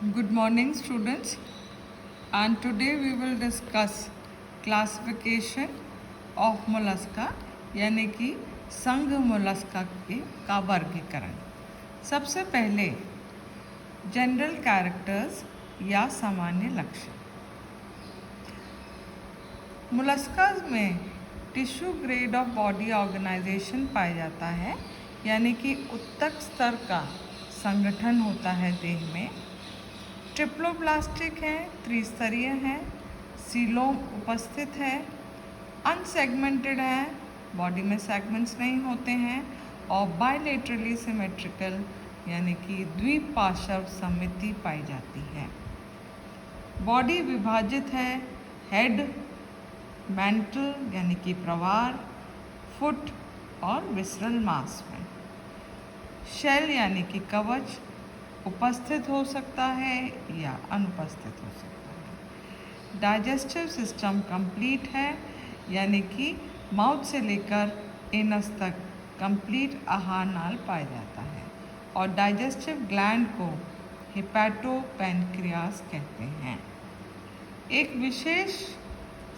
Good morning, students. And today we will discuss classification of mollusca यानी कि संघ Mollusca का वर्गीकरण। सबसे पहले जनरल कैरेक्टर्स या सामान्य लक्षण। मोलस्कास में tissue grade of body organisation पाया जाता है, यानी कि उत्तक स्तर का संगठन होता है देह में। ट्रिप्लोब्लास्टिक है, त्रिस्तरीय है, सीलोम उपस्थित है, अनसेगमेंटेड है, बॉडी में सेगमेंट्स नहीं होते हैं, और बायलेटरली सिमेट्रिकल यानी कि द्विपार्श्व सममिति पाई जाती है। बॉडी विभाजित है हेड, मेंटल यानी कि प्रवार, फुट और विसरल मास में। शेल यानी कि कवच उपस्थित हो सकता है या अनुपस्थित हो सकता है। डाइजेस्टिव सिस्टम कंप्लीट है, यानी कि माउथ से लेकर एनस तक कंप्लीट आहार नाल पाया जाता है। और डाइजेस्टिव ग्लैंड को हिपैटोपैनक्रियास कहते हैं। एक विशेष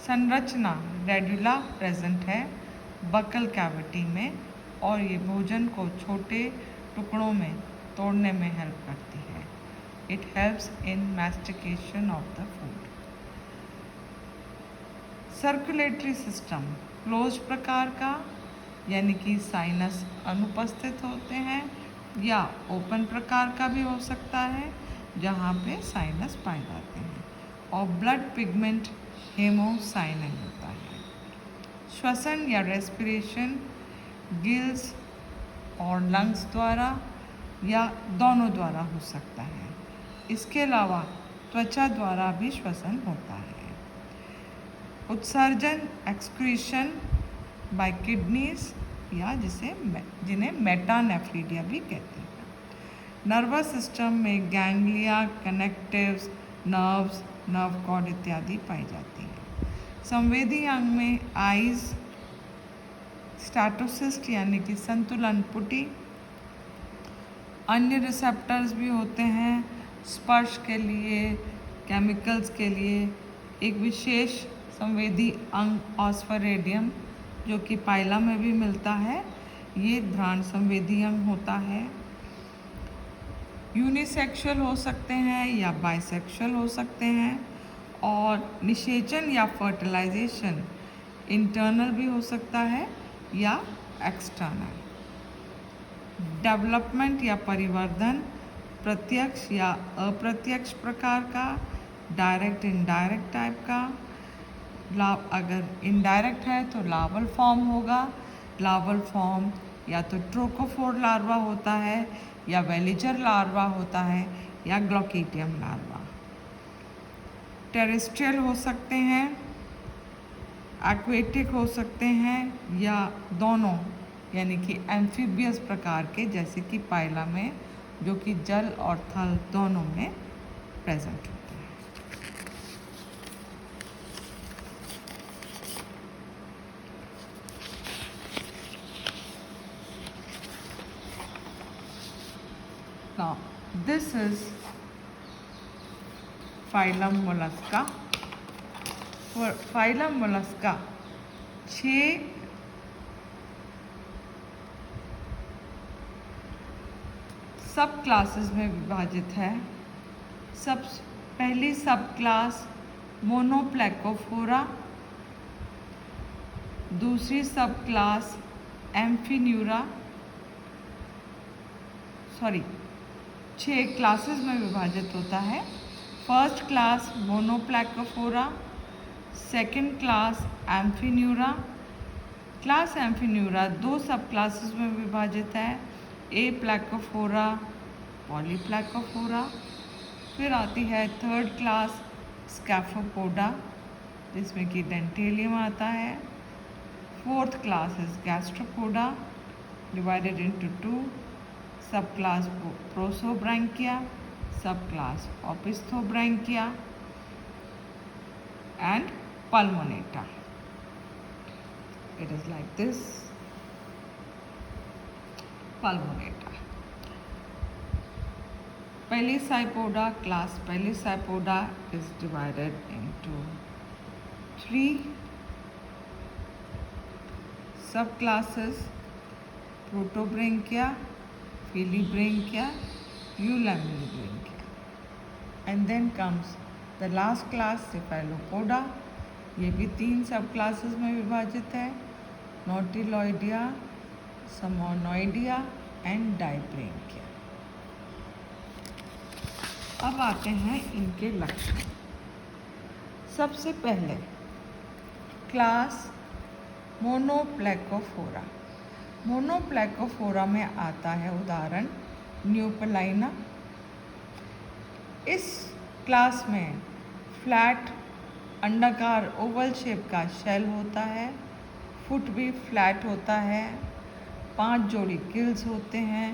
संरचना रेडुला प्रेजेंट है बकल कैविटी में, और ये भोजन को छोटे टुकड़ों में तोड़ने में हेल्प करती है। It helps in mastication of the food. Circulatory system close प्रकार का, यानी कि साइनस अनुपस्थित होते हैं, या ओपन प्रकार का भी हो सकता है जहाँ पे साइनस पाए जाते हैं। और ब्लड पिगमेंट हेमोसाइनिन होता है। श्वसन या रेस्पिरेशन गिल्स और लंग्स द्वारा या दोनों द्वारा हो सकता है। इसके अलावा त्वचा द्वारा भी श्वसन होता है। उत्सर्जन एक्सक्रीशन बाय किडनीज या जिन्हें मेटानेफ्रीडिया भी कहते हैं। नर्वस सिस्टम में ganglia, connectives, nerves, nerve cord इत्यादि पाई जाती है। संवेदी अंग में आइज, स्टैटोसिस्ट यानी कि संतुलन पुटी, अन्य रिसेप्टर्स भी होते हैं स्पर्श के लिए, केमिकल्स के लिए। एक विशेष संवेदी अंग ऑस्फेरेडियम जो कि पाइला में भी मिलता है, ये घ्राण संवेदी अंग होता है। यूनिसेक्सुअल हो सकते हैं या बाइसेक्सुअल हो सकते हैं। और निषेचन या फर्टिलाइजेशन इंटरनल भी हो सकता है या एक्सटर्नल। डेवलपमेंट या परिवर्धन प्रत्यक्ष या अप्रत्यक्ष प्रकार का, डायरेक्ट इनडायरेक्ट टाइप का। अगर इनडायरेक्ट है तो लार्वल फॉर्म होगा। लार्वल फॉर्म या तो ट्रोकोफोर लार्वा होता है, या वेलिजर लार्वा होता है, या ग्लोकेटियम लार्वा। टेरेस्ट्रियल हो सकते हैं, एक्वेटिक हो सकते हैं, या दोनों यानी कि एम्फीबियस प्रकार के, जैसे कि पाइला में, जो कि जल और थल दोनों में प्रेजेंट होते हैं। Now, this is phylum mollusca. For phylum mollusca 6 सब क्लासेस में विभाजित है। पहली सब क्लास मोनोप्लेकोफोरा, दूसरी सब क्लास एम्फीन्यूरा, 6 क्लासेस में विभाजित होता है। First class Monoplacophora, second class Amphineura. Class Amphineura 2 सब क्लासेस में विभाजित है, ए प्लेकोफोरा, पॉलीप्लेकोफोरा। फिर आती है थर्ड क्लास स्कैफोपोडा, जिसमें कि डेंटेलियम आता है। Fourth class is Gastropoda, divided into 2 subclass Prosobranchia, subclass Opisthobranchia and Pulmonata. It is like this, pulmonata. Pelisapoda class Pelisapoda is divided into 3 subclasses: Protobranchia, Filibranchia, Eulamellibranchia. And then comes the last class Cephalopoda. ये भी 3 सब classes में विभाजित है: Nautiloidea, Somonoidea and Dibranchia. अब आते हैं इनके लक्षण। सबसे पहले क्लास मोनोप्लेकोफोरा। मोनोप्लेकोफोरा में आता है उदाहरण न्यूपलाइना। इस क्लास में फ्लैट अंडाकार ओवल शेप का शेल होता है, फुट भी फ्लैट होता है, 5 जोड़ी गिल्स होते हैं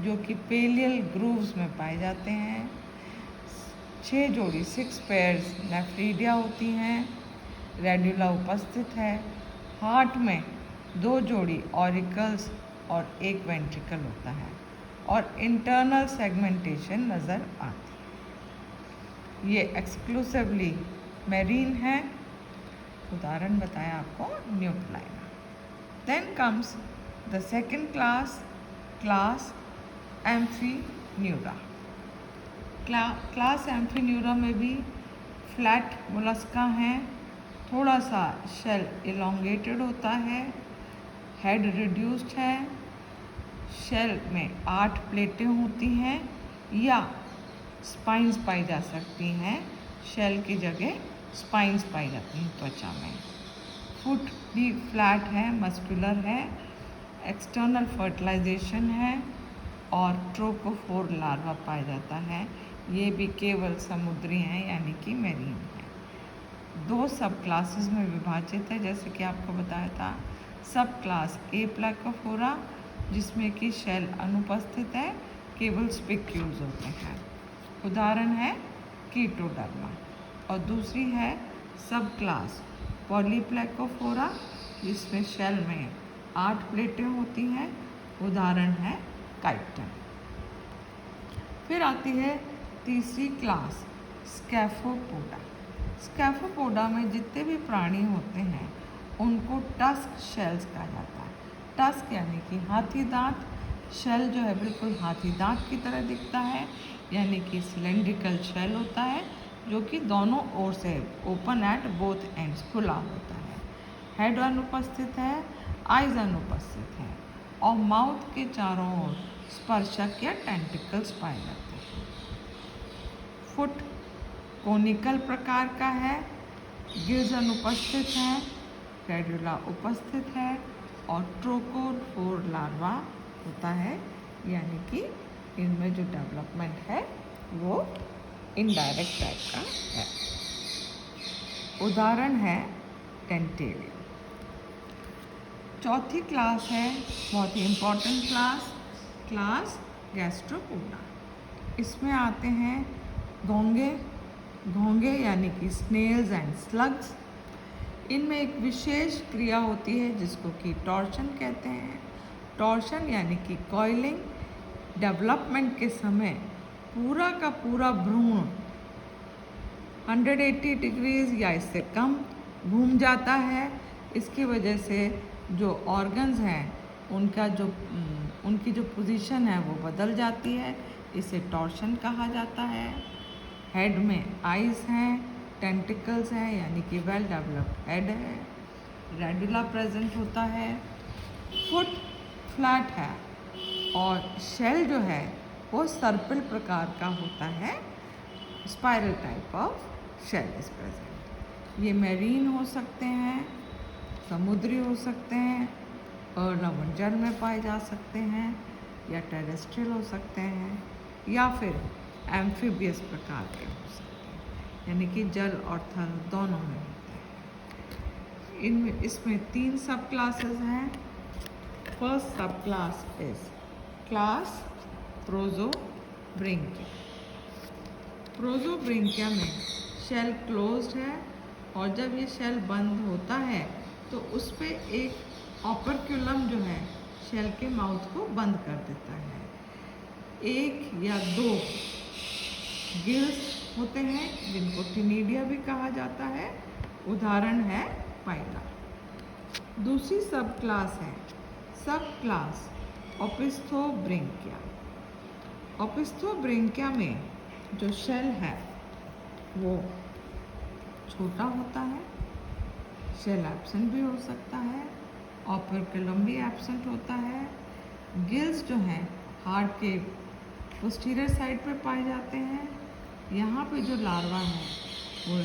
जो कि पेलियल ग्रूव्स में पाए जाते हैं, 6 जोड़ी 6 पेयर्स नेफ्रीडिया होती हैं, रेड्यूला उपस्थित है, हार्ट में 2 जोड़ी ऑरिकल्स और 1 वेंट्रिकल होता है और इंटरनल सेगमेंटेशन नज़र आती है। ये एक्सक्लूसिवली मैरीन है। उदाहरण बताया आपको Neopilina. Then comes the second class, class Amphineura. Class Amphineura में भी फ्लैट मोलस्का हैं, थोड़ा सा शेल इलोंगेटेड होता है, हेड रिड्यूस्ड है, शेल में 8 प्लेटें होती हैं या स्पाइंस पाई जा सकती हैं, शेल की जगह स्पाइंस पाई जाती हैं त्वचा में। फुट भी फ्लैट है, मस्कुलर है, एक्सटर्नल फर्टिलाइजेशन है और ट्रोकोफोर लार्वा पाया जाता है। ये भी केवल समुद्री हैं यानी कि मैरीन है। 2 सब क्लासेस में विभाजित है जैसे कि आपको बताया था। सब क्लास ए प्लेकोफोरा जिसमें कि शेल अनुपस्थित है, केवल स्पिक्यूल्स होते हैं। उदाहरण है कीटोडर्मा। और दूसरी है सब क्लास पॉलीप्लेकोफोरा जिसमें शेल में 8 प्लेटें होती हैं। उदाहरण है काइटन। फिर आती है तीसरी क्लास स्कैफोपोडा। स्कैफोपोडा में जितने भी प्राणी होते हैं उनको टस्क शेल्स कहा जाता है। टस्क यानी कि हाथी दांत, शेल जो है बिल्कुल हाथी दांत की तरह दिखता है, यानी कि सिलेंड्रिकल शेल होता है जो कि दोनों ओर से ओपन एट बोथ एंड्स खुला होता है। हेड अनुपस्थित है, आइज अनुपस्थित है और माउथ के चारों ओर स्पर्शक या टेंटिकल्स पाए जाते हैं। फुट कोनिकल प्रकार का है, गिल्स अनुपस्थित हैं, रेड्यूला उपस्थित है और ट्रोकोफोर लार्वा होता है, यानी कि इनमें जो डेवलपमेंट है वो इनडायरेक्ट टाइप का है। उदाहरण है टेंटेलिया। चौथी क्लास है बहुत ही इम्पोर्टेंट क्लास, क्लास गैस्ट्रोपोडा। इसमें आते हैं घोंगे यानी कि स्नेल्स एंड स्लग्स। इनमें एक विशेष क्रिया होती है जिसको कि टॉर्शन कहते हैं। टॉर्शन यानी कि कॉइलिंग। डेवलपमेंट के समय पूरा का पूरा भ्रूण 180 डिग्रीज या इससे कम घूम जाता है। इसकी वजह से जो ऑर्गन्स हैं उनकी जो पोजीशन है वो बदल जाती है, इसे टॉर्शन कहा जाता है। हेड में आइज हैं, टेंटिकल्स हैं यानी कि वेल डेवलप्ड हेड है, रेडुला प्रेजेंट होता है, फुट फ्लैट है और शेल जो है वो सर्पिल प्रकार का होता है, spiral type of shell is present. ये मैरीन हो सकते हैं, समुद्री हो सकते हैं और लवण जल में पाए जा सकते हैं या टेरेस्ट्रियल हो सकते हैं या फिर एम्फीबियस प्रकार के हो सकते हैं, यानी कि जल और थल दोनों में होते हैं। इसमें 3 सब क्लासेस हैं। फर्स्ट सब क्लास इज क्लास प्रोजोब्रेंकिया। प्रोजोब्रेंकिया में शेल क्लोज्ड है और जब ये शेल बंद होता है तो उस पर एक ऑपरक्यूलम जो है शेल के माउथ को बंद कर देता है। 1 या 2 गिल्स होते हैं जिनको टिनिडिया भी कहा जाता है। उदाहरण है पाइला। दूसरी सब क्लास है सब क्लास ओपिस्थोब्रैंकिया। ओपिस्थोब्रैंकिया में जो शेल है वो छोटा होता है, शेल एब्सेंट भी हो सकता है, ओपर्कुलम भी एब्सेंट होता है। गिल्स जो हैं हार्ट के पोस्टीरियर साइड पे पाए जाते हैं। यहाँ पे जो लार्वा है वो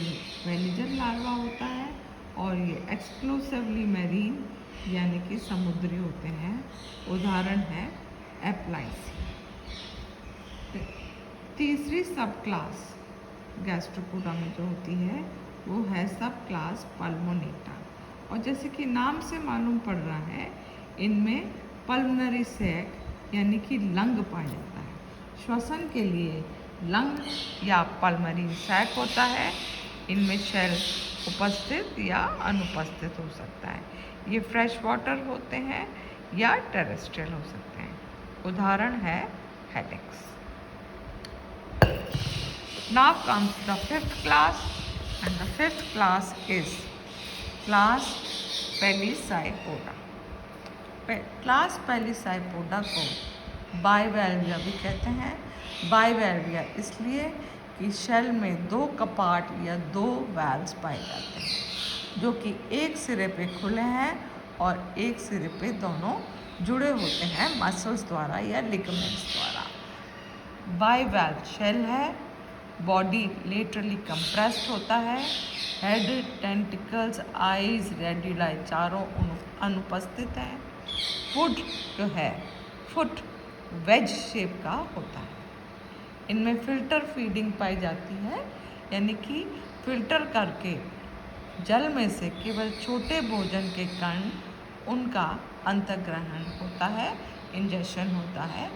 वेलिजर लार्वा होता है और ये एक्सक्लूसिवली मैरीन यानी कि समुद्री होते हैं। उदाहरण है एप्लाइसी। तीसरी सब क्लास गैस्ट्रोपोडा में जो होती है वो है सब क्लास पल्मोनेटा। और जैसे कि नाम से मालूम पड़ रहा है इनमें पल्मोनरी सैक यानी कि लंग पाया जाता है। श्वसन के लिए लंग या पल्मोनरी सैक होता है। इनमें शेल उपस्थित या अनुपस्थित हो सकता है। ये फ्रेश वाटर होते हैं या टेरेस्ट्रियल हो सकते हैं। उदाहरण है headaches. Now comes the fifth class, and the fifth class is class Pelisapoda. Class Pelecypoda को बाइवेल्विया भी कहते हैं। बाइवेल्विया इसलिए कि शेल में दो कपाट या दो वैल्व्स पाए जाते हैं जो कि एक सिरे पे खुले हैं और एक सिरे पे दोनों जुड़े होते हैं मसल्स द्वारा या लिगामेंट्स द्वारा। बाइवेल्व शेल है, बॉडी लेटरली कंप्रेस्ड होता है, हेड, टेंटिकल्स, आईज, रेड्यूलाई चारों अनुपस्थित हैं। फुट जो है फुट वेज शेप का होता है। इनमें फिल्टर फीडिंग पाई जाती है यानी कि फिल्टर करके जल में से केवल छोटे भोजन के कण उनका अंतर्ग्रहण होता है, इंजेक्शन होता है।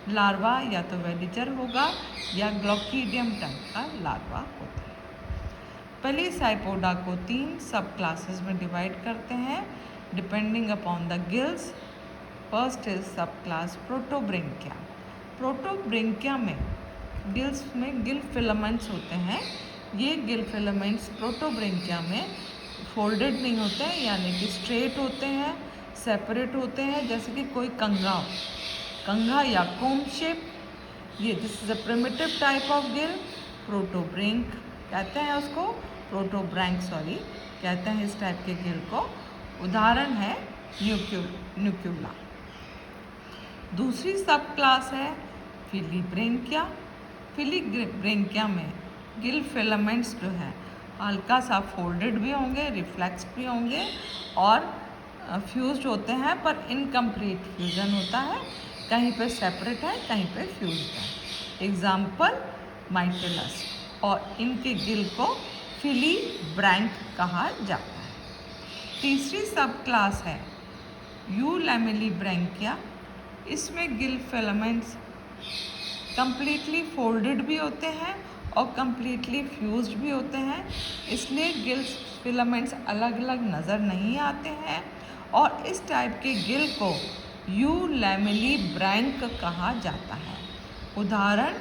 लार्वा या तो वेलिजर होगा या ग्लोकीडियम टाइप का लार्वा होता है। पेलिसाइपोडा को 3 सब क्लासेस में डिवाइड करते हैं depending upon the gills. First is सब क्लास प्रोटोब्रैंकिया। प्रोटोब्रैंकिया में गिल्स में गिल फिलामेंट्स होते हैं। ये गिल फिलामेंट्स प्रोटोब्रैंकिया में फोल्डेड नहीं होते हैं यानी कि स्ट्रेट होते हैं, सेपरेट होते हैं, जैसे कि कोई कंघा या कोम शेप। ये this is a primitive type of gill. Protobranch कहते हैं उसको, प्रोटोब्रैंक कहते हैं इस टाइप के गिल को। उदाहरण है न्यूक्यूला। दूसरी सब क्लास है फिलीब्रैंकिया। फिलीब्रैंकिया में गिल फिलामेंट्स जो है हल्का सा फोल्डेड भी होंगे, रिफ्लेक्स्ड भी होंगे और फ्यूज्ड होते हैं, पर इनकम्प्लीट फ्यूजन होता है। कहीं पे सेपरेट है, कहीं पे फ्यूज्ड है। एग्जाम्पल माइटेलस। और इनके गिल को फिलीब्रैंक कहा जाता है। तीसरी सब क्लास है यूलैमेलिब्रैंकिया। इसमें गिल फिलामेंट्स कंप्लीटली फोल्डेड भी होते हैं और कंप्लीटली फ्यूज्ड भी होते हैं, इसलिए गिल फिलामेंट्स अलग अलग नज़र नहीं आते हैं और इस टाइप के गिल को यूलैमेलिब्रैंक कहा जाता है। उदाहरण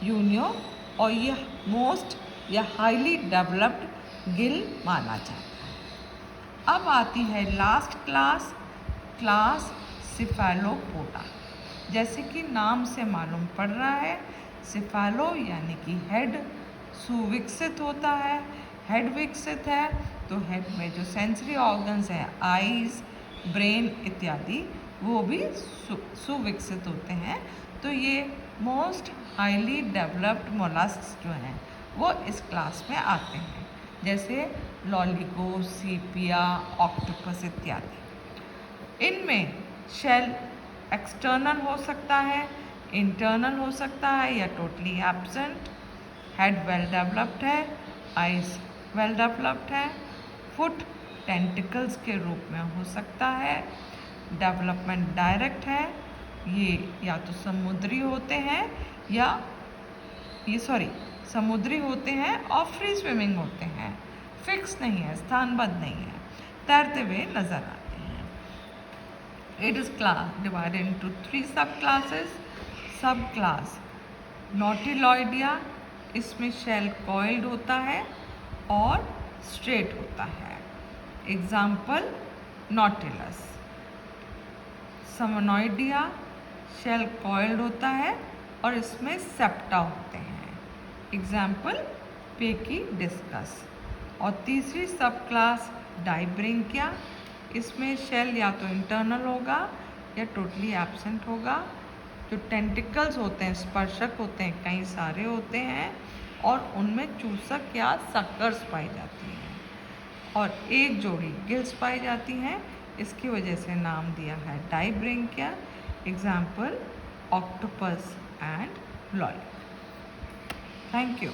यूनियो। और यह मोस्ट या हाईली डेवलप्ड गिल माना जाता है। अब आती है लास्ट क्लास सिफेलोपोडा। जैसे कि नाम से मालूम पड़ रहा है सिफेलो यानी कि हेड सुविकसित होता है। हेड विकसित है तो हेड में जो सेंसरी ऑर्गन्स हैं आईज, ब्रेन इत्यादि वो भी सुविकसित होते हैं। तो ये मोस्ट हाईली डेवलप्ड मोलस्क्स जो हैं वो इस क्लास में आते हैं, जैसे लॉलीगो, सीपिया, ऑक्टोपस इत्यादि। इनमें शेल एक्सटर्नल हो सकता है, इंटरनल हो सकता है या totally absent. Head well developed है, आइज वेल डेवलप्ड है, फुट टेंटिकल्स के रूप में हो सकता है। डेवलपमेंट डायरेक्ट है, ये या तो समुद्री होते हैं या समुद्री होते हैं और फ्री स्विमिंग होते हैं, फिक्स नहीं है, स्थानबद्ध नहीं है, तैरते हुए नजर आते हैं। It is class divided into 3 सब क्लासेस। सब क्लास नोटिलॉइडिया, इसमें शेल कॉइल्ड होता है और स्ट्रेट होता है। Example Nautilus. समोनॉइडिया शेल कॉइल्ड होता है और इसमें सेप्टा होते हैं। Example Pachydiscus. और तीसरी सब क्लास डाइब्रिंकिया, इसमें शेल या तो इंटरनल होगा या टोटली एब्सेंट होगा। जो टेंटिकल्स होते हैं, स्पर्शक होते हैं, कई सारे होते हैं और उनमें चूसक या सक्कर्स पाई जाती हैं और एक जोड़ी गिल्स पाई जाती हैं। इसकी वजह से नाम दिया है Dibranchia. Example octopus and lollipop. Thank you.